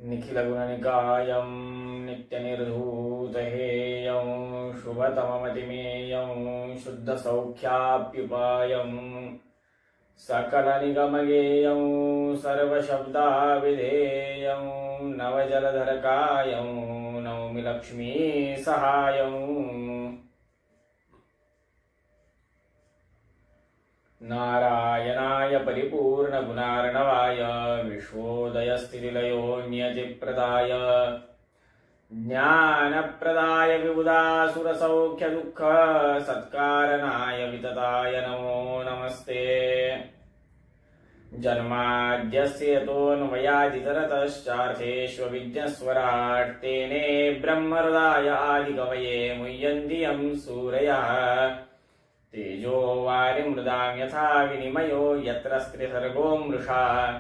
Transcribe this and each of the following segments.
निखिलगुणनिकायं नित्यनिर्धूतहेयं शुभतममतिमेयं शुद्धसौख्याप्युपायं सकलनिगमगेयं सर्वशब्दाविधेयं नवजलधरकायं नौमि लक्ष्मीसहायं नारायणाय परिपूर्णगुणार्णवाय विश्वोदयस्थितिलयो नियतिप्रदाय ज्ञानप्रदाय विबुधासुरसौख्यदुःख सत्कारणाय वितताय नमो नमस्ते। जन्माद्यस्य यतोऽन्वयादितरतश्चार्थेष्वभिज्ञस्वराट् तेने ब्रह्महृदाय आदिकवये मुह्यन्ति यं सूरयः तेजो वारिमृदां यथा विनिमयो यत्र स्त्रिसर्गो मृषा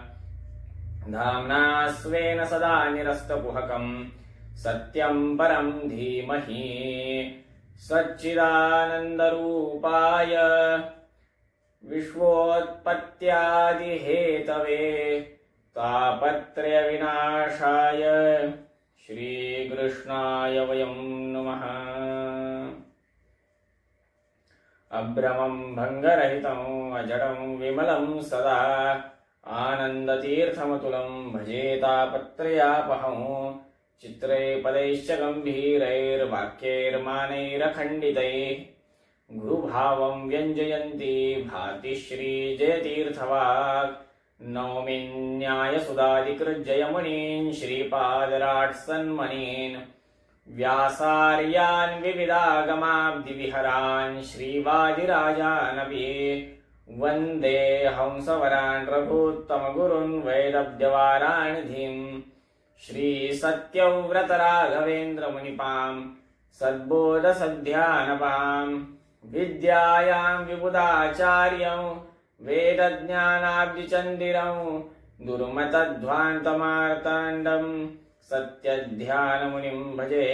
धाम्ना स्वेन सदा निरस्तकुहकं सत्यं परं धीमहि सच्चिदानन्दरूपाय विश्वोत्पत्त्यादिहेतवे तापत्रयविनाशाय श्रीकृष्णाय वयं नमः। अभ्रमं भङ्गरहितं अजडं विमलं सदा आनन्दतीर्थमतुलं भजे तापत्रयापहं चित्रै पदैश्च गम्भीरैर्वाक्यैर्मानैरखण्डितैः गुरुभावं व्यञ्जयन्ती भाति श्रीजयतीर्थवाक् नौमि न्यायसुधादिकृज्जयमुनीन् श्रीपादराट्सन्मनीन् व्यासार्यान् विविधागमाब्धिविहरान् श्रीवादिराजानपि वन्दे हंसवरान् रघुत्तमगुरुन् वैदव्यवाराणिधिं श्रीसत्यव्रतराघवेन्द्रमुनिपां सद्बोधसध्यानपां विद्यायां विबुधाचार्यं वेदज्ञानाब्धिचन्दिरं दुर्मतध्वान्तमार्ताण्डं सत्यध्यानमुनिं भजे।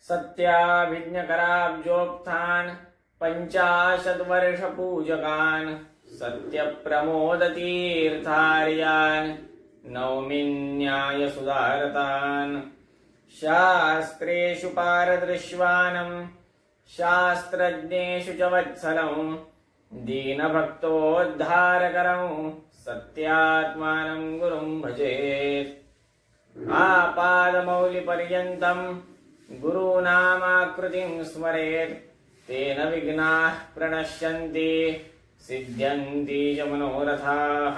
सत्याभिज्ञकराब्जोक्तान् पञ्चाशद्वर्षपूजकान् सत्यप्रमोदतीर्थार्यान् नौमि न्यायसुधारतान् शास्त्रेषु पारदृश्वानं शास्त्रज्ञेषु च वत्सलं दीनभक्तोद्धारकरं सत्यात्मानं गुरुं भजेत्। आपादमौलिपर्यन्तं गुरूणामाकृतिं स्मरेत् तेन विघ्नाः प्रणश्यन्ति सिद्ध्यन्ति च मनोरथाः।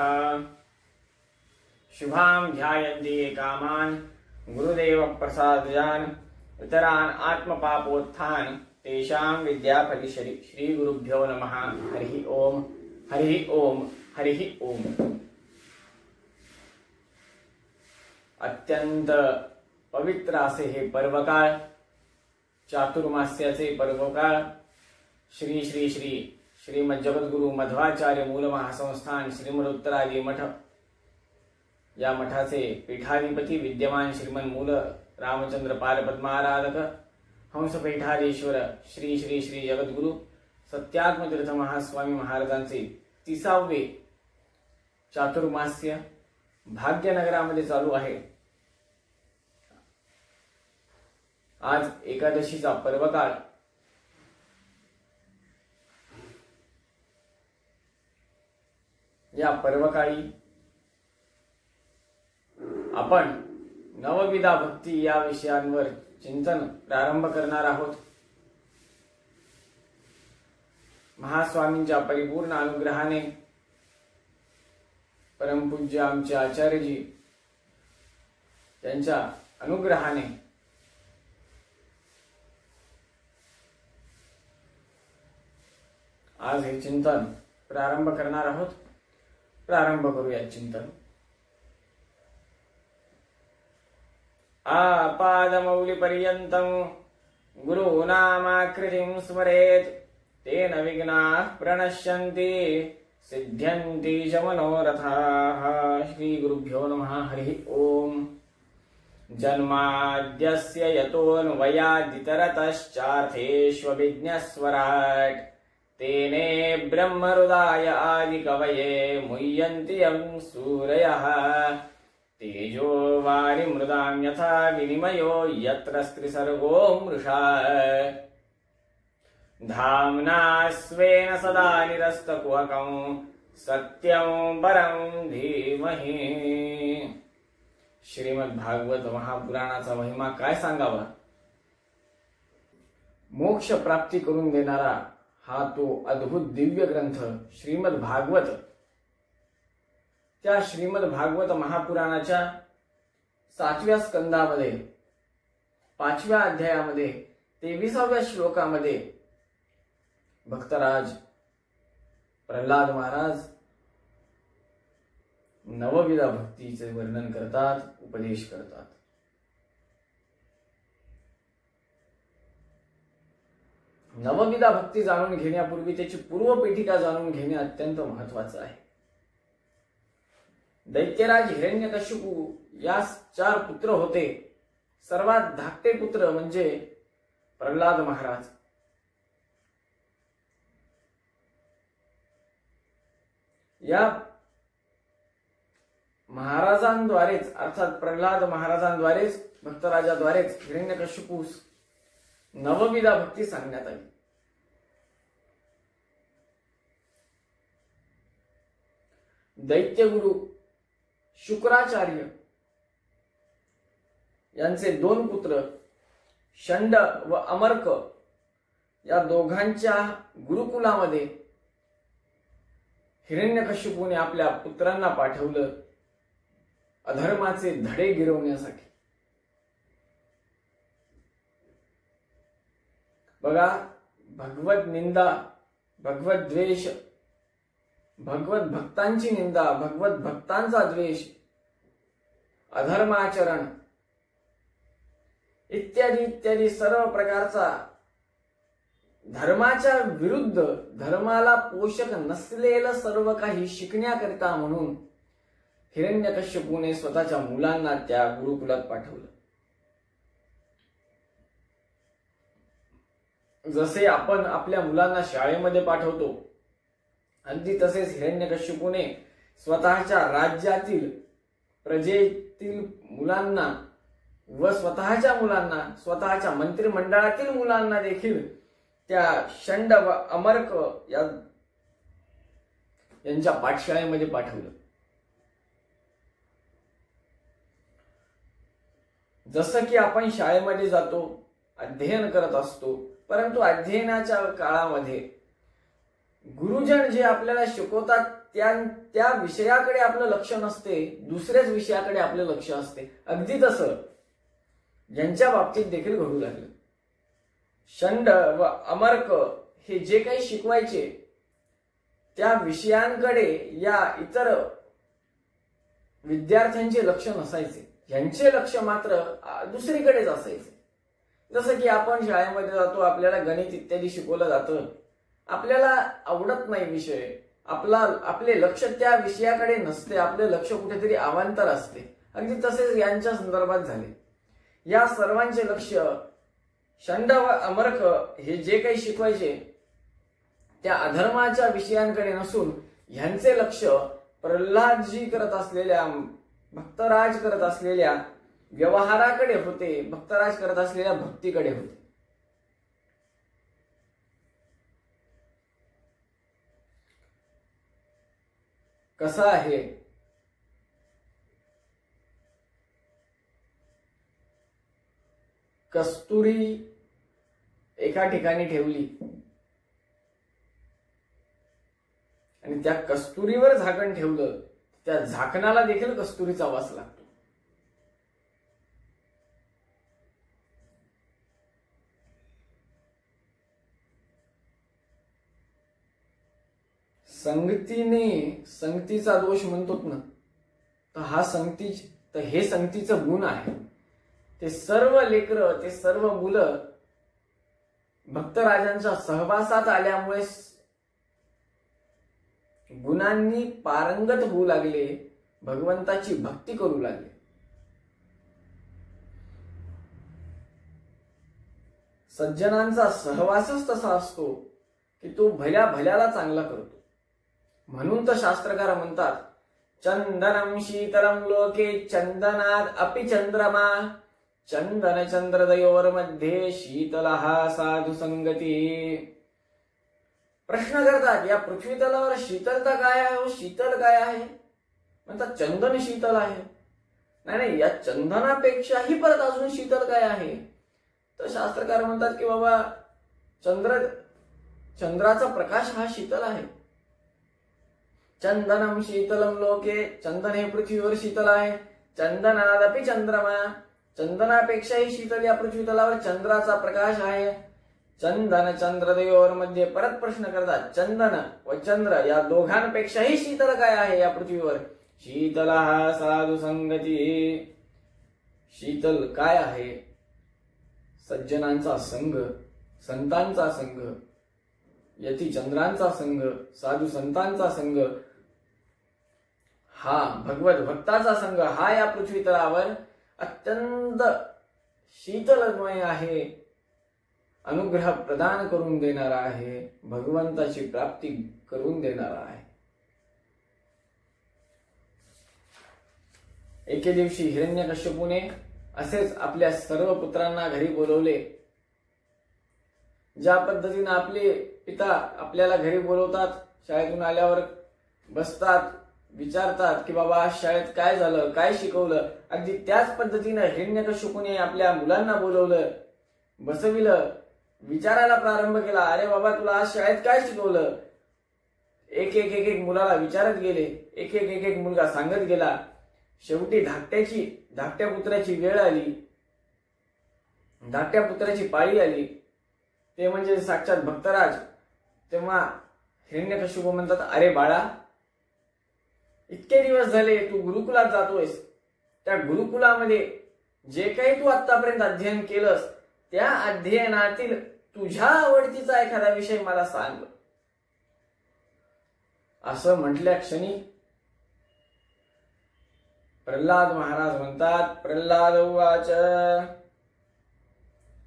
शुभां ध्यायन्ति ये कामान् गुरुदेवप्रसादजान् इतरान् आत्मपापोत्थान् तेषां विद्याफलिष्यति। श्रीगुरुभ्यो नमः। हरिः ओम हरिः ओम हरिः ओम। अत्यंत पवित्र असे हे पर्वकाळ, चातुर्मास्याचे पर्वकाळ, श्री श्री श्री श्रीमद जगद्गुरु मध्वाचार्य मूल महासंस्थान श्रीमद उत्तरादी मठ या मठाचे पीठाधिपती विद्यमान श्रीमन मूल रामचंद्र पाल पद्माराधक हंसपीठाधीश्वर श्री श्री श्री जगद्गुरु सत्यात्मतीर्थ महास्वामी महाराजांचे 30वे चातुर्मास्य भाग्यनगरामध्ये चालू आहे। आज एकादशीचा पर्वकाळ। या पर्वकाळी आपण नवविधा भक्ती या विषयांवर चिंतन प्रारंभ करणार आहोत। महास्वामींच्या परिपूर्ण अनुग्रहाने, परमपूज्य आमचे आचार्यजी त्यांच्या अनुग्रहाने आज हे चिंतन प्रारंभ करणार आहोत। प्रारंभ करूया चिंतन। आपादमौलिपर्यन्तं गुरूणामाकृतिं स्मरेत् तेन विघ्नाः प्रणश्यन्ति सिद्ध्यन्ति च मनोरथाः। श्री गुरुभ्यो नमः। हरिः ओम। जन्माद्यस्य यतोऽन्वयादितरतश्चार्थेष्वभिज्ञस्वराट् तेने ब्रह्महृदाय आदिकवये मुह्यन्ति यं सूरयः तेजो वारि मृदां यथा विनिमयो यत्र स्त्रिसर्गो मृषा धाम्ना स्वेन सदा निरस्तकुहकं सत्यं परं धीमहि। श्रीमद्भागवत महापुराणाचा महिमा काय सांगावा। मोक्ष प्राप्ती करून देणारा हा तो अद्भुत दिव्य ग्रंथ श्रीमद्भागवत। त्या श्रीमद्भागवत महापुराणाच्या 7व्या स्कंदामध्ये 5व्या अध्यायामध्ये 23व्या श्लोकामध्ये भक्तराज प्रल्हाद महाराज नवविध भक्तीचे वर्णन करतात, उपदेश करतात। नवविधा भक्ती जाणून घेण्यापूर्वी त्याची पूर्वपीठिका जाणून घेणे अत्यंत महत्वाचं आहे। दैत्यराज हिरण्यकशिपू यास 4 पुत्र होते। सर्वात धाकटे पुत्र म्हणजे प्रल्हाद महाराज। या महाराजांद्वारेच अर्थात प्रल्हाद महाराजांद्वारेच भक्तराजाद्वारेच हिरण्यकशिपूस नवविधा भक्ती सांगण्यात आली। दैत्यगुरु शुक्राचार्य यांचे 2 पुत्र षंड व अमर्क या दोघांच्या गुरुकुलामध्ये हिरण्यकशिपूने आपल्या पुत्रांना पाठवलं अधर्माचे धडे गिरवण्यासाठी। बघा, भगवत निंदा, भगवत द्वेष, भगवत भक्तांची निंदा, भगवत भक्तांचा द्वेष, अधर्माचरण इत्यादी इत्यादी सर्व प्रकारचा धर्माच्या विरुद्ध, धर्माला पोषक नसलेलं सर्व काही शिकण्याकरिता म्हणून हिरण्यकशिपूने स्वतःच्या मुलांना त्या गुरुकुलात पाठवलं। जसे आपण आपल्या मुलांना शाळेमध्ये पाठवतो, अगदी तसेच हिरण्यकशिपूने स्वतःच्या राज्यातील प्रजेतील मुलांना व स्वतःच्या मुलांना, स्वतःच्या मंत्रिमंडळातील मुलांना देखील त्या षंड व अमर्क यांच्या पाठशाळेमध्ये पाठवलं। जसं की आपण शाळेमध्ये जातो, अध्ययन करत असतो, परंतु अध्ययनाच्या काळामध्ये गुरुजन जे आपल्याला शिकवतात त्या विषयाकडे आपलं लक्ष नसते, दुसऱ्याच विषयाकडे आपलं लक्ष असते। अगदी तसं ज्यांच्या बाबतीत देखील घडू लागलं। षंड व अमर्क हे जे काही शिकवायचे त्या विषयांकडे या इतर विद्यार्थ्यांचे लक्ष नसायचे, यांचे लक्ष मात्र दुसरीकडेच असायचे। जसं की आपण शाळेमध्ये जातो, आपल्याला गणित इत्यादी शिकवलं जातं, आपल्याला आवडत नाही विषय, आपले लक्ष त्या विषयाकडे नसते, आपले लक्ष कुठेतरी अवांतर असते। अगदी तसेच यांच्या संदर्भात झाले। या सर्वांचे लक्ष षंड व अमर्क हे जे काही शिकवायचे त्या अधर्माच्या विषयांकडे नसून ह्यांचे लक्ष प्रल्हादजी करत असलेल्या, भक्तराज करत असलेल्या व्यवहाराकडे होते, भक्तराज करत असलेल्या भक्तीकडे होते। कसं आहे, कस्तुरी एका ठिकाणी ठेवली आणि त्या कस्तुरीवर झाकण ठेवलं, त्या झाकणाला देखील कस्तुरीचा वास लागतो। संगतीचा दोष म्हणतोत ना, तर हे संगतीचं गुण आहे। ते सर्व लेकरं, ते सर्व मुलं भक्तराजांच्या सहवासात आल्यामुळे गुणांनी पारंगत होऊ लागले, भगवंताची भक्ती करू लागले। सज्जनांचा सहवासच तसा असतो की तो भल्या भल्याला चांगला करतो। म्हणून तर शास्त्रकार म्हणतात चंदनम शीतलम लोके चंदनाद अपि चंद्रमा चंदन चंद्रदयोर्मध्ये शीतलः साधु संगती. प्रश्न करतात या पृथ्वी तलावर शीतलता काय आहे, शीतल काय आहे. म्हणतात चंदन शीतल आहे. नाही, या चंदनापेक्षाही परत अजून शीतल काय आहे. तर शास्त्रकार म्हणतात की बाबा चंद्राचा प्रकाश हा शीतल आहे. चंदनम शीतलम लोके, चंदन हे पृथ्वीवर शीतल आहे. चंदनादपि चंद्रमा, चंदनापेक्षाही शीतल या पृथ्वी तलावर चंद्राचा प्रकाश आहे. चंदन चंद्रदयोर मध्ये परत प्रश्न करतात चंदन व चंद्र या दोघांपेक्षाही शीतल काय आहे या पृथ्वीवर. शीतलः साधु संगती, शीतल काय आहे. सज्जनांचा संग, संतांचा संग, यती चंद्रांचा संग, साधू संतांचा संग, हा भगवत भक्ताचा संघ हा या पृथ्वी तलावर अत्यंत शीतलमय आहे. अनुग्रह प्रदान करून देणारा आहे. भगवंताची प्राप्ती करून देणारा आहे. एके दिवशी हिरण्यकश्यपूने असेच आपल्या सर्व पुत्रांना घरी बोलवले. ज्या पद्धतीने आपले पिता आपल्याला घरी बोलवतात, शाळेतून आल्यावर बसतात, विचारतात की बाबा आज शाळेत काय झालं, काय शिकवलं, अगदी त्याच पद्धतीने हिरण्यकश्यपूने आपल्या मुलांना बोलवलं, बसविलं, विचारायला प्रारंभ केला. अरे बाबा तुला आज शाळेत काय शिकवलं. एक एक एक एक मुलाला विचारत गेले. एक एक एक एक मुलगा सांगत गेला. शेवटी धाकट्या पुत्राची वेळ आली. धाकट्या पुत्राची पाळी आली. ते म्हणजे साक्षात भक्तराज. तेव्हा हिरण्यकश्यपू म्हणतात अरे बाळा, इतके दिवस झाले तू गुरुकुलात जातोयस. त्या गुरुकुलामध्ये जे काही तू आतापर्यंत अध्ययन केलंस त्या अध्ययनातील तुझ्या आवडतीचा एखादा विषय मला सांग. असं म्हटल्या क्षणी प्रल्हाद महाराज म्हणतात, प्रल्हाद उवाच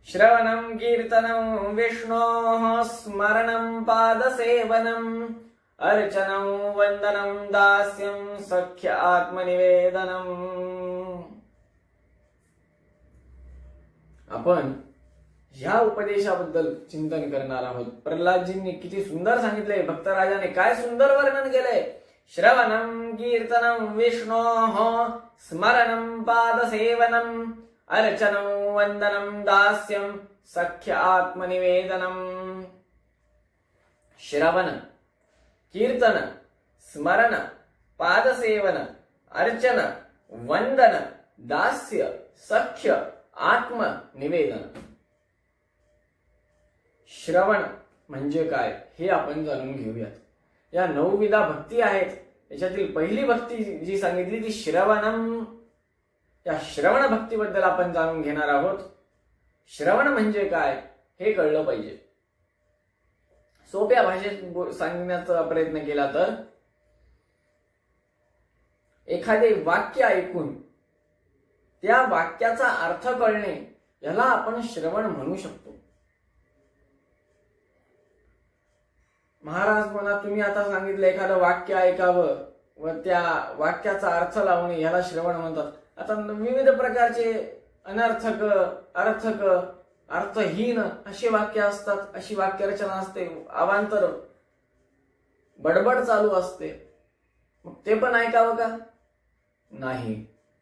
श्रवणं कीर्तनं विष्णोः स्मरणं पादसेवनं अर्चनं वंदनं दास्यं सख्य आत्मनिवेदनम्. आपण ह्या उपदेशाबद्दल चिंतन करणार आहोत. प्रल्हादजींनी किती सुंदर सांगितले, भक्तराजाने काय सुंदर वर्णन केलंय. श्रवणं कीर्तनं विष्णोः स्मरणं पादसेवनं अर्चनं वंदनं दास्यं सख्य आत्मनिवेदनम्. श्रवण, कीर्तन, स्मरण, पादसेवन, अर्चन, वंदन, दास्य, सख्य, आत्मनिवेदन. श्रवण म्हणजे काय हे आपण जाणून घेऊयात. या 9 विधा भक्ती आहेत. याच्यातील पहिली भक्ती जी सांगितली ती श्रवणम. या श्रवण भक्तीबद्दल आपण जाणून घेणार आहोत. श्रवण म्हणजे काय हे कळलं पाहिजे. सोप्या भाषेत सांगण्याचा प्रयत्न केला तर एखादे वाक्य ऐकून त्या वाक्याचा अर्थ कळणे याला आपण श्रवण म्हणू शकतो. महाराज म्हणा तुम्ही आता सांगितलं एखादं वाक्य ऐकावं व त्या वाक्याचा अर्थ लावणे याला श्रवण म्हणतात. आता विविध प्रकारचे अनर्थक, अर्थक, अर्थहीन अशी वाक्य असतात. अशी वाक्यरचना असते. अवांतर बडबड चालू असते. मग ते पण ऐकावं का? नाही.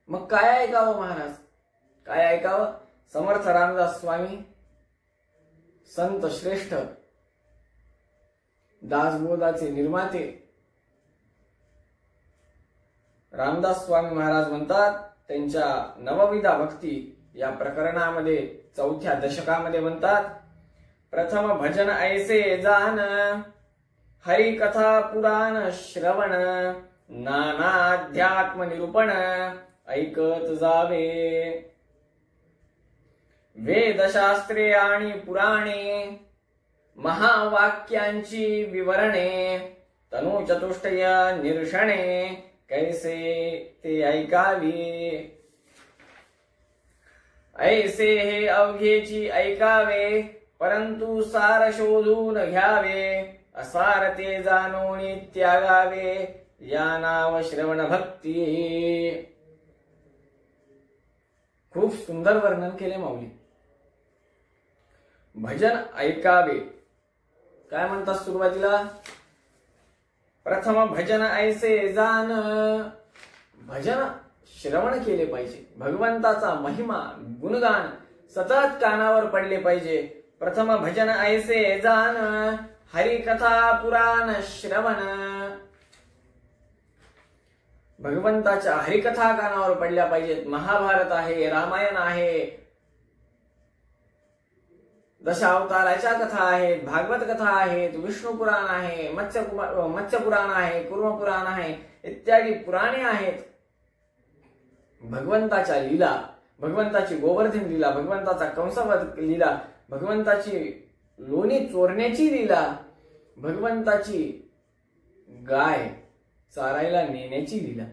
मग काय ऐकावं महाराज? काय ऐकावं? समर्थ रामदास स्वामी संत श्रेष्ठ, दासबोधाचे निर्माते रामदास स्वामी महाराज म्हणतात, त्यांच्या 9 विधा भक्ती या प्रकरणामध्ये 4थ्या दशकामध्ये म्हणतात, प्रथम भजन ऐसे जान, हरी कथा पुराण श्रवण, नाना अध्यात्म निरूपण ऐकत जावे. वेदशास्त्रे आणि पुराणे, महावाक्यांची विवरणे, तनु चतुष्टय निरशणे कैसे ते ऐकावे. ऐसे हे अवघेची ऐकावे, परंतु सार शोधून घ्यावे, असार ते जाणून त्यागावे. या नाव श्रवण भक्ती. खूप सुंदर वर्णन केले माऊली. भजन ऐकावे. काय म्हणतात सुरुवातीला? प्रथम भजन ऐसे जान. भजन श्रवण केले पाहिजे. भगवंताचा महिमा गुणगान सतत कानावर पडले पाहिजे. प्रथम भजन ऐसे जान, हरिकथा पुराण श्रवण. भगवंताच्या हरिकथा कानावर पडल्या पाहिजेत. महाभारत आहे, रामायण आहे, दशावताराच्या कथा आहेत, भागवत कथा आहेत, विष्णू पुराण आहे, मत्स्य पुराण आहे, कुर्म पुराण आहे, इत्यादी पुराणे आहेत. भगवंताच्या लीला, भगवंताची गोवर्धन लीला, भगवंताचा कंसवध लीला, भगवंताची लोणी चोरण्याची लीला, भगवंताची गाय चारायला नेण्याची लीला.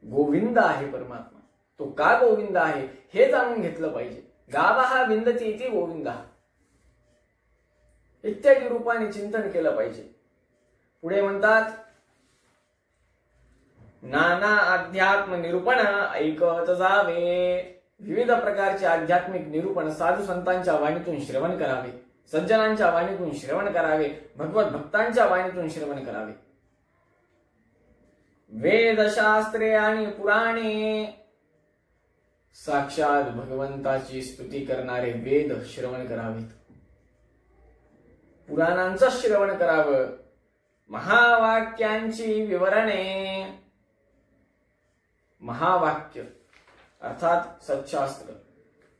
गोविंद आहे परमात्मा. तो का गोविंद आहे हे जाणून घेतलं पाहिजे. गावः विंदती इति गोविंदः इत्यादी रूपाने चिंतन केलं पाहिजे. पुढे म्हणतात, नाना अध्यात्म निरूपण ऐकत जावे. विविध प्रकारचे आध्यात्मिक निरूपण साधू संतांच्या वाणीतून श्रवण करावे, सज्जनांच्या वाणीतून श्रवण करावे, भगवत भक्तांच्या वाणीतून श्रवण करावे. वेद शास्त्रे आणि पुराणे, साक्षात भगवंताची स्तुती करणारे वेद श्रवण करावेत, पुराणांचं श्रवण करावं. महावाक्यांची विवरणे. महावाक्य अर्थात सत्शास्त्र,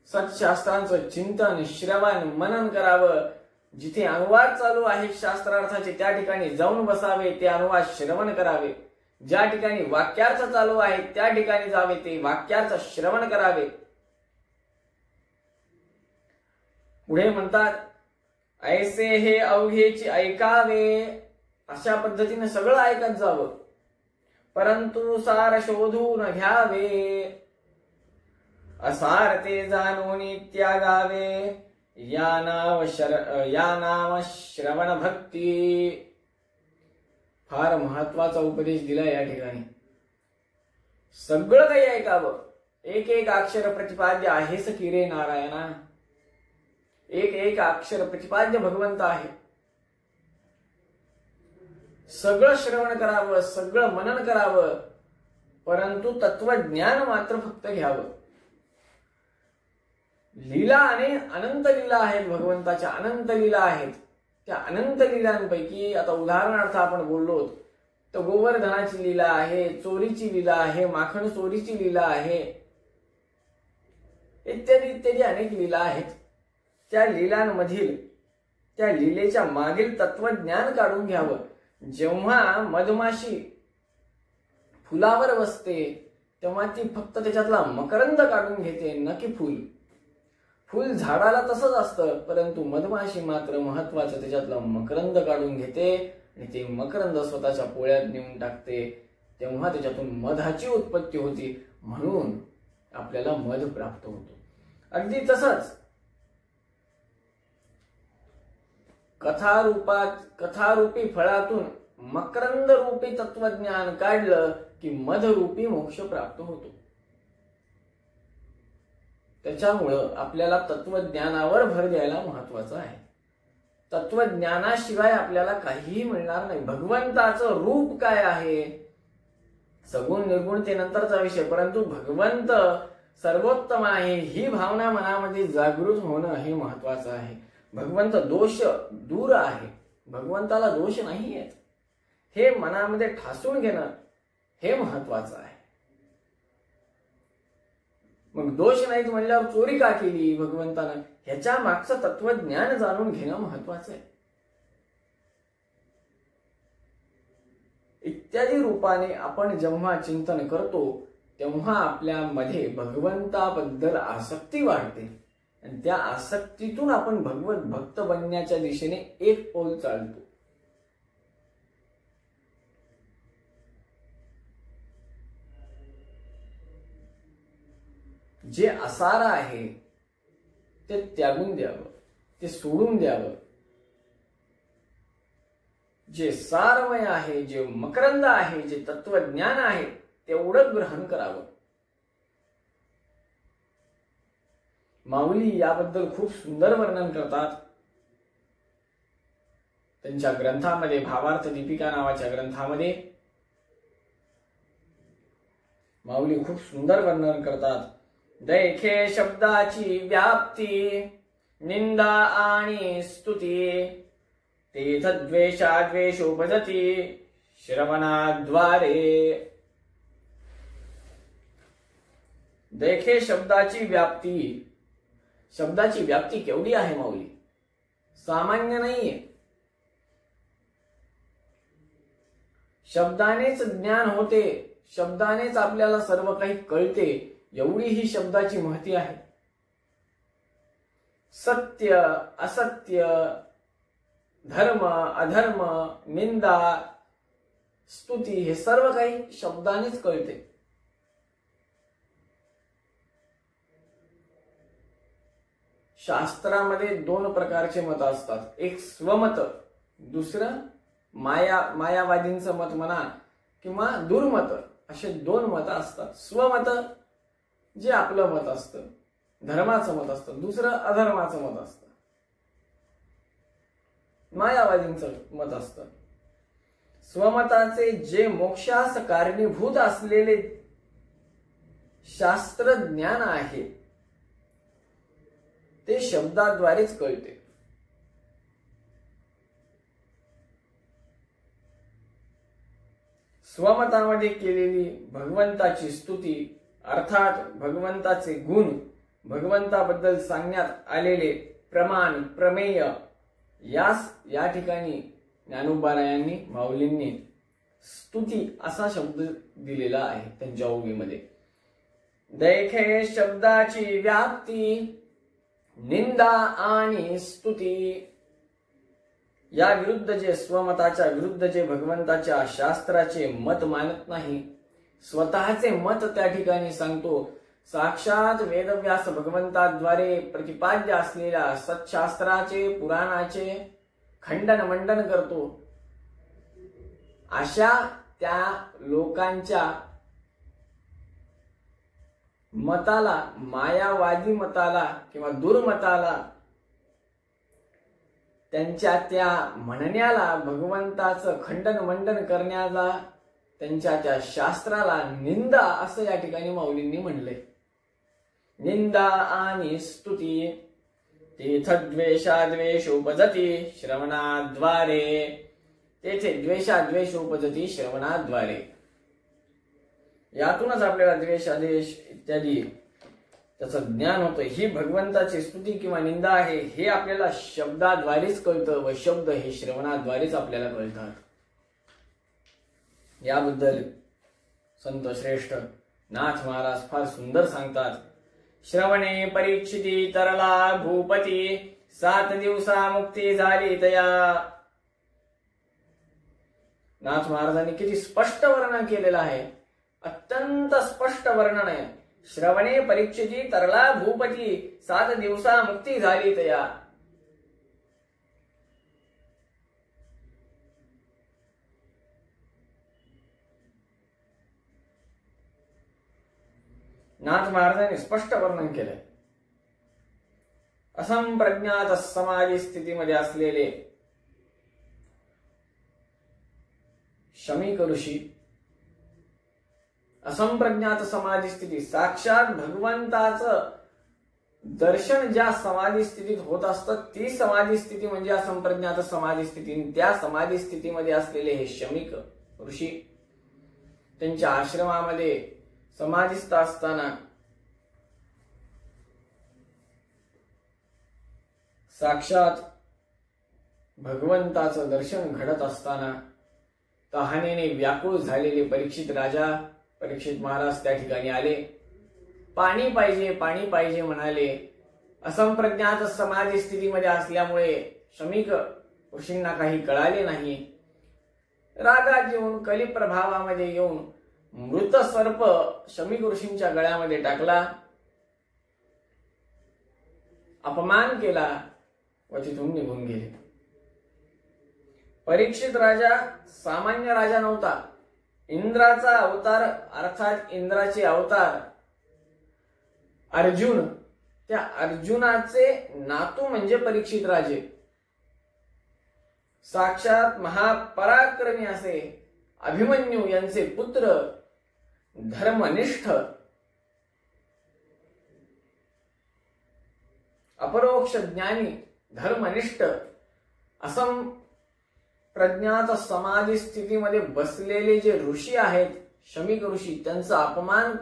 सत्शास्त्रांचं चिंतन श्रवण मनन करावं. जिथे अनुवाद चालू आहेत शास्त्रार्थाचे त्या ठिकाणी जाऊन बसावे, ते अनुवाद श्रवण करावे. ज्या ठिकाणी वाक्यार्थ चालू आहे त्या ठिकाणी जावे, ते वाक्यार्थ श्रवण करावे. पुढे म्हणतात, ऐसे हे अवघेची ऐकावे. अशा पद्धतीने सगळं ऐकत जावं, परंतु सार शोधून घ्यावे. असार ते जाणून त्यागावे. या नाम श्रवण भक्ती. फार महत्वाचा उपदेश दिला या ठिकाणी. सगळं काही ऐकावं. एक एक अक्षर प्रतिपाद्य आहेस की रे नारायणा. एक एक अक्षर प्रतिपाद्य भगवंत आहे. सगळं श्रवण करावं, सगळं मनन करावं, परंतु तत्वज्ञान मात्र फक्त घ्यावं. लीला आणि अनंत लीला आहेत भगवंताच्या, अनंत लीला आहेत. त्या अनंत लीलांपैकी आता उदाहरणार्थ आपण बोललो तर गोवर्धनाची लीला आहे, चोरीची लीला आहे, माखण चोरीची लीला आहे, इत्यादी इत्यादी अनेक लीला आहेत. त्या लीलांमधील त्या लीलेच्या मागील तत्वज्ञान काढून घ्यावं. जेव्हा मधमाशी फुलावर बसते तेव्हा ती फक्त त्याच्यातला मकरंद काढून घेते, न की फुल. फुल झाडाला तसंच असतं, परंतु मधमाशी मात्र महत्वाचं त्याच्यातला मकरंद काढून घेते आणि ते मकरंद स्वतःच्या पोळ्यात नेऊन टाकते. तेव्हा त्याच्यातून मधाची उत्पत्ती होती, म्हणून आपल्याला मध प्राप्त होतो. अगदी तसंच कथारूपी फळातून मकरंद रूपी तत्वज्ञान काढलं की मधरूपी मोक्ष प्राप्त होतो. त्याच्यामुळं आपल्याला तत्वज्ञानावर भर द्यायला महत्वाचं आहे. तत्वज्ञानाशिवाय आपल्याला काहीही मिळणार नाही. भगवंताचं रूप काय आहे, सगुण निर्गुण ते नंतरचा विषय, परंतु भगवंत सर्वोत्तम आहे ही भावना मनामध्ये जागृत होणं हे महत्वाचं आहे. भगवंत दोष दूर आहे, भगवंताला दोष नाही आहेत हे मनामध्ये ठासून घेणं हे महत्वाचं आहे. मग दोष नाहीत म्हणल्यावर चोरी का केली भगवंतानं, ह्याच्या मागचं तत्वज्ञान जाणून घेणं महत्वाचं आहे. इत्यादी रूपाने आपण जेव्हा चिंतन करतो तेव्हा आपल्यामध्ये भगवंताबद्दल आसक्ती वाढते आणि त्या आसक्तीतून आपण भगवत भक्त बनण्याच्या दिशेने एक पाऊल चालतो. जे असार आहे ते त्यागून द्यावं, ते सोडून द्यावं. जे सारमय आहे, जे मकरंद आहे, जे तत्वज्ञान आहे तेवढं ग्रहण करावं. माऊली याबद्दल खूप सुंदर वर्णन करतात. त्यांच्या ग्रंथामध्ये, भावार्थ दीपिका नावाच्या ग्रंथामध्ये माऊली खूप सुंदर वर्णन करतात. दैखे शब्दाची व्याप्ती, निंदा आणि स्तुती, तेथ द्वेषोपजती श्रवणाद्वारे. देखे शब्दाची व्याप्ती. शब्दाची व्याप्ती केवढी आहे माऊली, सामान्य नाहीये. शब्दानेच ज्ञान होते, शब्दानेच आपल्याला सर्व काही कळते, एवढी ही शब्दाची महती आहे. सत्य असत्य, धर्म अधर्म, निंदा स्तुती हे सर्व काही शब्दानेच कळते. शास्त्रामध्ये दोन प्रकारचे मत असतात. एक स्वमत, दुसरं मायावादींचं मत म्हणा किंवा दुर्मत, असे दोन मत असतात. स्वमत जे आपलं मत असतं, धर्माचं मत असतं, दुसरं अधर्माचं मत असतं, मायावादींचं मत असतं. स्वमताचे जे मोक्षास कारणीभूत असलेले शास्त्रज्ञान आहे ते शब्दाद्वारेच कळते. स्वमतामध्ये केलेली भगवंताची स्तुती अर्थात भगवंताचे गुण, भगवंताबद्दल सांगण्यात आलेले प्रमाण, प्रमेय, या ठिकाणी ज्ञानोबारायांनी, माऊलींनी स्तुती असा शब्द दिलेला आहे त्यांच्या ओवीमध्ये. दैखे शब्दाची व्याप्ती, निंदा आणि स्तुती. या विरुद्ध जे स्वमताच्या विरुद्ध जे भगवंताच्या शास्त्राचे मत मानत नाही, स्वतःचे मत त्या ठिकाणी सांगतो, साक्षात वेदव्यास भगवंताद्वारे प्रतिपाद्य असलेल्या सत्शास्त्राचे, पुराणाचे खंडन मंडन करतो, अशा त्या लोकांच्या मताला, मायावादी मताला किंवा दुर्मताला, त्यांच्या त्या म्हणण्याला, भगवंताचं खंडन मंडन करण्याला, त्यांच्या त्या शास्त्राला निंदा असं या ठिकाणी माऊलींनी म्हणलंय. निंदा आणि स्तुती, तेथ द्वेषोपजती श्रवणाद्वारे. तेथे द्वेषोपजती श्रवणाद्वारे. यातूनच आपल्याला द्वेषादेश इत्यादी त्याचं ज्ञान होतं. ही भगवंताची स्तुती किंवा निंदा आहे हे आपल्याला शब्दाद्वारेच कळतं व शब्द हे श्रवणाद्वारेच आपल्याला कळतात. याबद्दल संत श्रेष्ठ नाथ महाराज फार सुंदर सांगतात. श्रवणे परीक्षिती तरला भूपती, 7 दिवसा मुक्ती झाली तया. नाथ महाराजांनी किती स्पष्ट वर्णन केलेलं आहे, अत्यंत स्पष्ट वर्णन आहे. श्रवणे परीक्षिती तरला भूपती, 7 दिवसा मुक्ती झाली तया. नाथ महाराजांनी स्पष्ट वर्णन केलंय. असंप्रज्ञात समाधी स्थितीमध्ये असलेले शमीक ऋषी, असंप्रज्ञात समाधी स्थिती, साक्षात भगवंताचं दर्शन ज्या समाधी स्थितीत होत असतं ती समाधी स्थिती म्हणजे असंप्रज्ञात समाधी स्थिती. त्या समाधी स्थितीमध्ये असलेले हे शमीक ऋषी त्यांच्या आश्रमामध्ये समाधीस्थ असताना साक्षात भगवंताचं दर्शन घडत असताना तहानेने व्याकुळ झालेले परीक्षित महाराज त्या ठिकाणी आले. पाणी पाहिजे, पाणी पाहिजे म्हणाले. असंप्रज्ञात समाधी स्थितीमध्ये असल्यामुळे शमीक ऋषींना काही कळाले नाही. रागात येऊन, कलिप्रभावामध्ये येऊन मृत सर्प शमीक ऋषींच्या गळ्यामध्ये टाकला, अपमान केला व तिथून निघून गेले. परीक्षित राजा सामान्य राजा नव्हता. इंद्राचा अवतार अर्थात इंद्राचे अवतार अर्जुन, त्या अर्जुनाचे नातू म्हणजे परीक्षित राजे. साक्षात महापराक्रमी असे अभिमन्यू यांचे पुत्र, धर्मनिष्ठ, अपरोक्ष ज्ञानी, धर्मनिष्ठ, असम प्रज्ञात समाधी स्थितीमध्ये बसलेले जे ऋषी आहेत, शमीक ऋषी, त्यांचा अपमान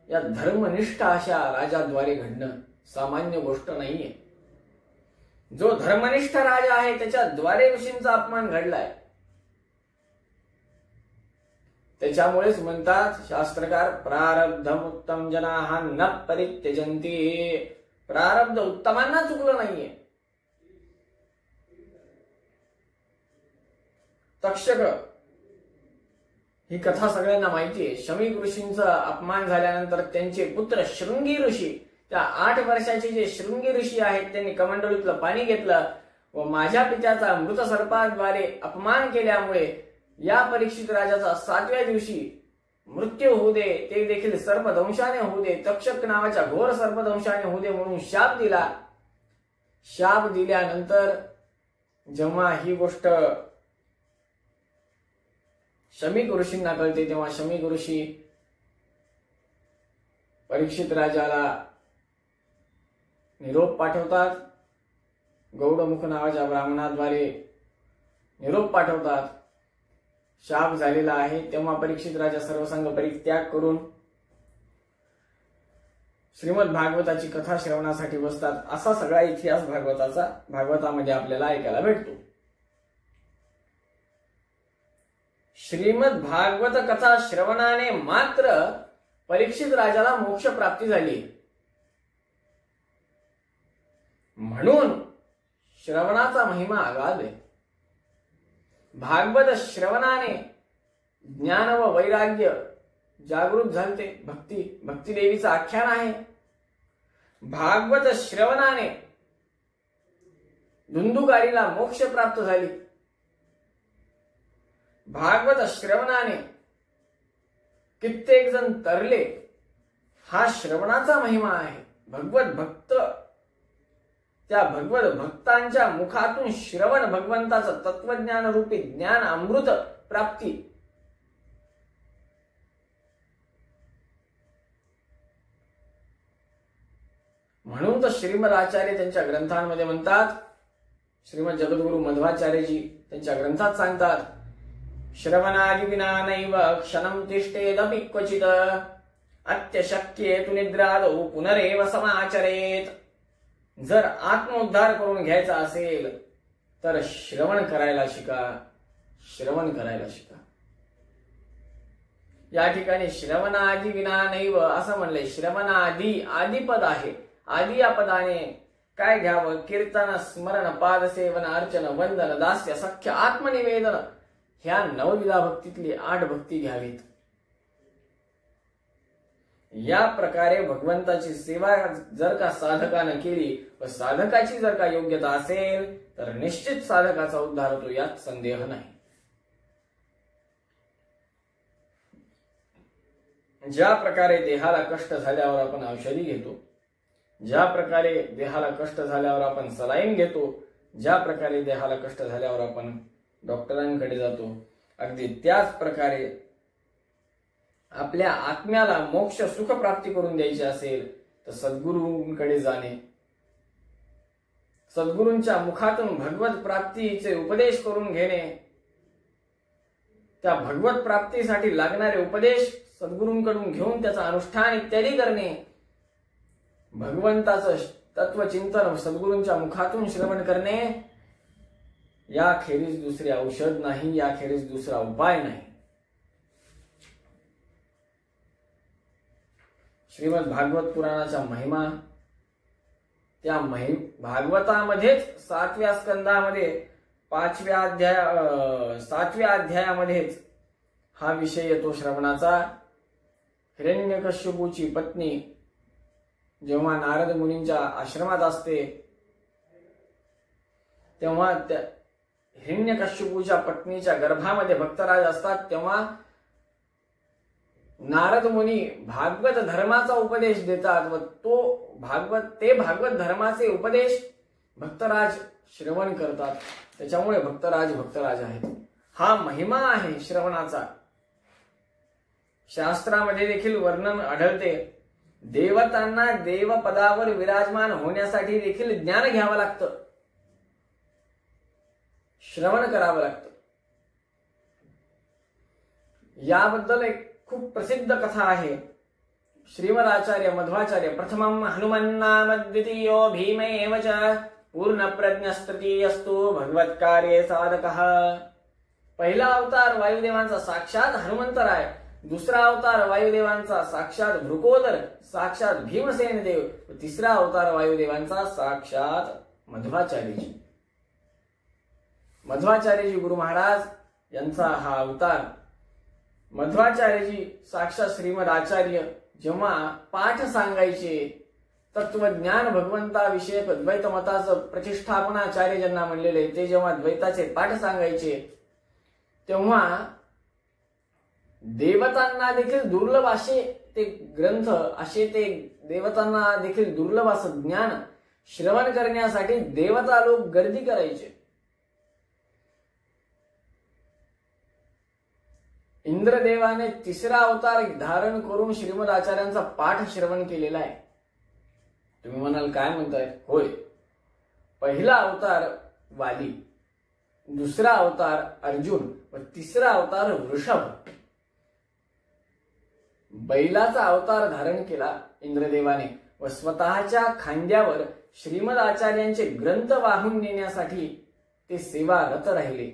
या धर्मनिष्ठ अशा राजाद्वारे घडणं सामान्य गोष्ट नाहीये. जो धर्मनिष्ठ राजा आहे त्याच्याद्वारे ऋषींचा अपमान घडलाय. त्याच्यामुळेच म्हणतात शास्त्रकार, प्रारब्धम उत्तम जनाः न परित्यजन्ति. प्रारब्ध उत्तमांना चुकलं नाहीये. तक्षक ही कथा सगळ्यांना माहिती आहे. शमीक ऋषींचा अपमान झाल्यानंतर त्यांचे पुत्र शृंगी ऋषी, त्या 8 वर्षाचे जे शृंगी ऋषी आहेत, त्यांनी कमंडलूतलं पाणी घेतलं व माझ्या पित्याचा मृत सर्पाद्वारे अपमान केल्यामुळे या परीक्षित राजाचा 7व्या दिवशी मृत्यू होऊ दे, ते देखील सर्पदंशाने होऊ दे, तक्षक नावाच्या घोर सर्पदंशाने होऊ दे म्हणून शाप दिला. शाप दिल्यानंतर जेव्हा ही गोष्ट शमीक ऋषींना कळते तेव्हा शमीक ऋषी परीक्षित राजाला निरोप पाठवतात. गौडमुख नावाच्या ब्राह्मणाद्वारे निरोप पाठवतात. शाप झालेला आहे. तेव्हा परीक्षित राजा सर्वसंग परित्याग करून श्रीमद भागवताची कथा श्रवणासाठी बसतात. असा सगळा इतिहास भागवतामध्ये आपल्याला ऐकायला भेटतो. श्रीमद भागवत कथा श्रवणाने मात्र परीक्षित राजाला मोक्ष प्राप्ती झाली. म्हणून श्रवणाचा महिमा अगाध आहे. भागवत श्रवणाने ज्ञान व वैराग्य जागृत झालते. भक्ती देवीचं आख्यान आहे. भागवत श्रवणाने धुंदुकारीला मोक्ष प्राप्त झाली. भागवत श्रवणाने कित्येक जण तरले. हा श्रवणाचा महिमा आहे. भगवत भक्त, त्या भगवत भक्तांच्या मुखातून श्रवण भगवंताचं तत्वज्ञान रूपी ज्ञान अमृत प्राप्ती. म्हणून तर श्रीमद आचार्य त्यांच्या ग्रंथांमध्ये म्हणतात, श्रीमद जगद्गुरु मध्वाचार्यजी त्यांच्या ग्रंथात सांगतात, श्रवणादि विना नैव क्षणं तिष्ठेदपि क्वचित् अत्यशक्येतु निद्रादौ पुनरेव समाचरेत. जर आत्मोद्धार करून घ्यायचा असेल तर श्रवण करायला शिका. श्रवण करायला शिका. या ठिकाणी श्रवणादि विना नैव असं म्हणलंय. श्रवणादि आदिपद आहे. आदि या पदाने काय घ्यावं? कीर्तन, स्मरण, पादसेवन, अर्चन, वंदन, दास्य, सख्य, आत्मनिवेदन ह्या 9 भक्तीतली 8 भक्ती घ्यावीत. या प्रकारे भगवंताची सेवा जर का साधकानं केली व साधकाची जर का योग्यता असेल तर निश्चित साधकाचा उद्धार होतो, यात संदेह नाही. ज्या प्रकारे देहाला कष्ट झाल्यावर आपण औषधी घेतो, ज्या प्रकारे देहाला कष्ट झाल्यावर आपण सलाईन घेतो, ज्या प्रकारे देहाला कष्ट झाल्यावर आपण डॉक्टरांकडे जातो, अगदी त्याच प्रकारे आपल्या आत्म्याला मोक्ष सुख प्राप्ती करून द्यायची असेल तर सद्गुरूंकडे जाणे, सद्गुरूंच्या मुखातून भगवत प्राप्तीचे उपदेश करून घेणे, त्या भगवत प्राप्तीसाठी लागणारे उपदेश सद्गुरूंकडून घेऊन त्याचा अनुष्ठान इत्यादी करणे, भगवंताचं तत्वचिंतन सद्गुरूंच्या मुखातून श्रवण करणे, याखेरीज दुसरे औषध नाही, याखेरीज दुसरा उपाय नाही. श्रीमद भागवत पुराणाचा महिमा, त्या भागवतामध्येच 7व्या स्कंदामध्ये 7व्या अध्यायामध्येच हा विषय येतो श्रवणाचा. हिरण्यकश्यपूची पत्नी जेव्हा नारद मुनींच्या आश्रमात असते तेव्हा हिरण्यकश्यपूच्या पत्नीच्या गर्भामध्ये भक्तराज असतात तेव्हा नारद मुनी भागवत धर्माचा उपदेश देतात व ते भागवत धर्माचे उपदेश भक्तराज श्रवण करतात. त्याच्यामुळे भक्तराज आहेत. हा महिमा आहे श्रवणाचा. शास्त्रामध्ये देखील वर्णन आढळते. देवतांना देवपदावर विराजमान होण्यासाठी देखील ज्ञान घ्यावं लागतं, श्रवण करावं लागतं. याबद्दल एक खूप प्रसिद्ध कथा आहे. श्रीमद आचार्य मध्वाचार्य प्रथमं हनुमन्नाम द्वितीयो भीमेव च पूर्णप्रज्ञस्तृतीयस्तु भगवत्कार्ये साधकः. पहिला अवतार वायुदेवांचा साक्षात हनुमंतराय, दुसरा अवतार वायुदेवांचा साक्षात भृकोदर साक्षात भीमसेन देव, तिसरा अवतार वायुदेवांचा साक्षात मध्वाचार्यजी. मध्वाचार्यजी गुरु महाराज यांचा हा अवतार. मध्वाचार्यजी साक्षात श्रीमद आचार्य जेव्हा पाठ सांगायचे, तत्वज्ञान भगवंताविषयक द्वैत मताचं प्रतिष्ठापनाचार्य ज्यांना म्हणलेले, ते जेव्हा द्वैताचे पाठ सांगायचे तेव्हा देवतांना देखील दुर्लभ असे ते ग्रंथ, असे ते देवतांना देखील दुर्लभ असं ज्ञान श्रवण करण्यासाठी देवता लोक गर्दी करायचे. इंद्रदेवाने तिसरा अवतार धारण करून श्रीमद आचार्यांचा पाठ श्रवण केलेला आहे. तुम्ही म्हणाल काय म्हणताय? होय, पहिला अवतार वाली, दुसरा अवतार अर्जुन व तिसरा अवतार वृषभ. बैलाचा अवतार धारण केला इंद्रदेवाने व स्वतःच्या खांद्यावर श्रीमद आचार्यांचे ग्रंथ वाहून नेण्यासाठी ते सेवारत राहिले.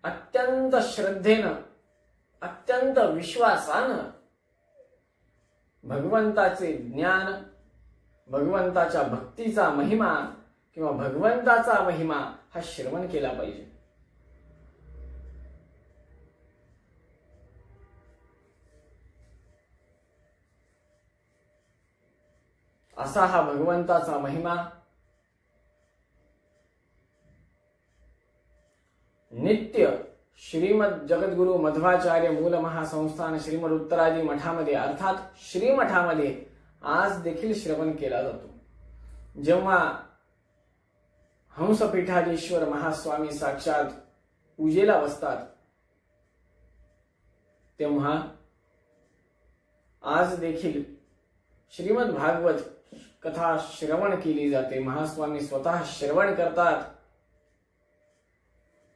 अत्यंत श्रद्धेनं, अत्यंत विश्वासानं भगवंताचे ज्ञान, भगवंताच्या भक्तीचा महिमा किंवा भगवंताचा महिमा हा श्रवण केला पाहिजे. असा हा भगवंताचा महिमा नित्य श्रीमद जगद्गुरु मध्वाचार्य मूल महासंस्थान श्रीमद उत्तरादी मठामध्ये अर्थात श्रीमठामध्ये आज देखील श्रवण केला जातो. जेव्हा हंसपीठाधीश्वर महास्वामी साक्षात पूजेला बसतात तेव्हा आज देखील श्रीमद भागवत कथा श्रवण केली जाते. महास्वामी स्वतः श्रवण करतात.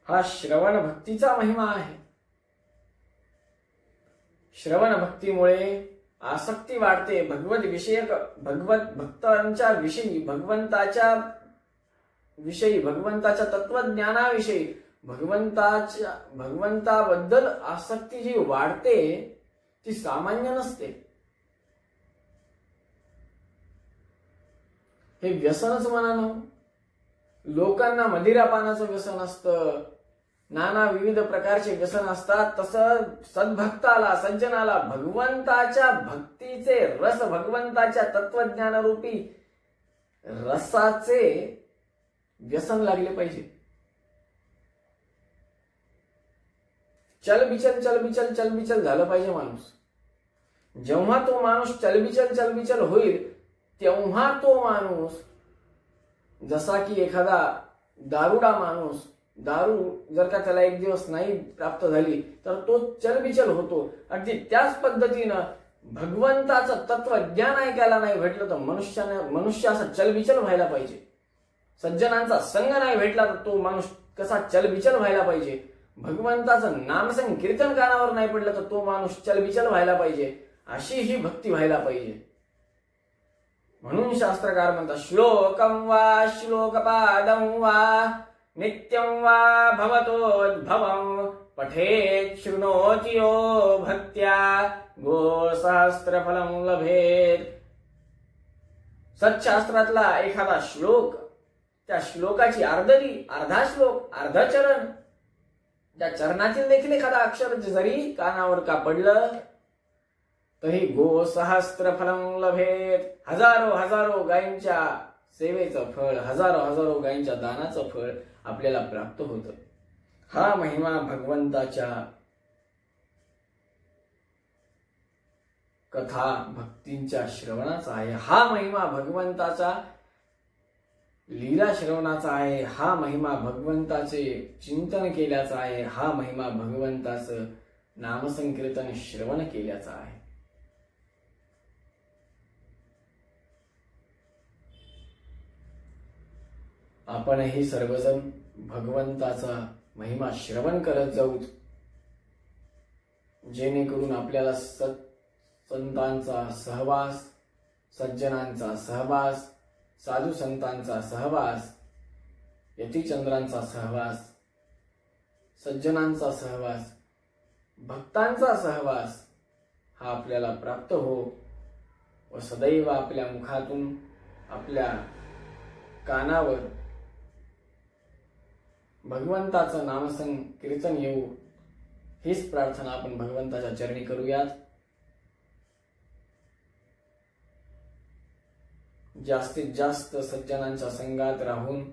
हा श्रवण भक्तीचा महिमा आहे. श्रवण भक्तीमुळे आसक्ती वाढते. भगवत विषयक, भगवत भक्तांच्या विषयी, भगवंताच्या तत्वज्ञानाविषयी, भगवंताबद्दल आसक्ती जी वाढते ती सामान्य नसते. हे व्यसनच म्हणा ना. लोकांना मदिरापानाचं व्यसन असतं, नाना विविध प्रकारचे व्यसन असतात. तसं सद्भक्ताला, सज्जनाला भगवंताच्या भक्तीचे रस, भगवंताच्या तत्वज्ञानरूपी रसाचे व्यसन लागले पाहिजे. चलबिचल झालं पाहिजे माणूस. जेव्हा तो माणूस चलबिचल होईल तेव्हा तो माणूस, जसा की एखादा दारुडा माणूस, दारू जर का त्याला एक दिवस नाही प्राप्त झाली तर तो चलबिचल होतो. अगदी त्याच पद्धतीनं भगवंताचं तत्वज्ञान ऐकायला नाही भेटलं तर मनुष्य असा चलबिचल व्हायला पाहिजे. सज्जनांचा संग नाही भेटला तर तो माणूस कसा चलबिचल व्हायला पाहिजे. भगवंताचं नामसंग कीर्तन कानावर नाही पडलं तर तो माणूस चलबिचल व्हायला पाहिजे. अशी ही भक्ती व्हायला पाहिजे. म्हणून शास्त्रकार म्हणतात, श्लोकं वा श्लोकपादं वा नित्यं वा भवतोद्भवं पठेत् शृणोति यो भक्त्या गोसहस्रफलं लभेत. सत्शास्त्रातला एखादा श्लोक, त्या श्लोकाची अर्धा श्लोक, अर्धा चरण त्या चरणातील देखील एखादा अक्षर जरी कानावर का पडलं तरी गो सहस्त्र फलं लभेत. हजारो हजारो गायींच्या सेवेचं फळ, हजारो हजारो गायींच्या दानाचं फळ आपल्याला प्राप्त होतं. हा महिमा भगवंताच्या कथा भक्तींच्या श्रवणाचा आहे. हा महिमा भगवंताचा लीला श्रवणाचा आहे. हा महिमा भगवंताचे चिंतन केल्याचा आहे. हा महिमा भगवंताचं नामसंकीर्तन श्रवण केल्याचा आहे. आपणही सर्वजण भगवंताचा महिमा श्रवण करत जाऊ, जेणेकरून आपल्याला संतांचा सहवास, सज्जनांचा सहवास, साधू संतांचा सहवास, यतिचंद्रांचा सहवास, सज्जनांचा सहवास, भक्तांचा सहवास हा आपल्याला प्राप्त हो व सदैव आपल्या मुखातून, आपल्या कानावर भगवंताचं नामसंकीर्तन येऊ, हीच प्रार्थना आपण भगवंताच्या चरणी करूयात. जास्तीत जास्त सज्जनांच्या संगात राहून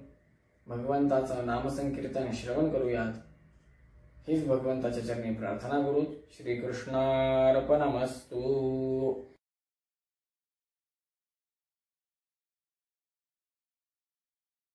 भगवंताचं नामसंकीर्तन श्रवण करूयात, हीच भगवंताच्या चरणी प्रार्थना करू. श्रीकृष्णार्पणमस्तु.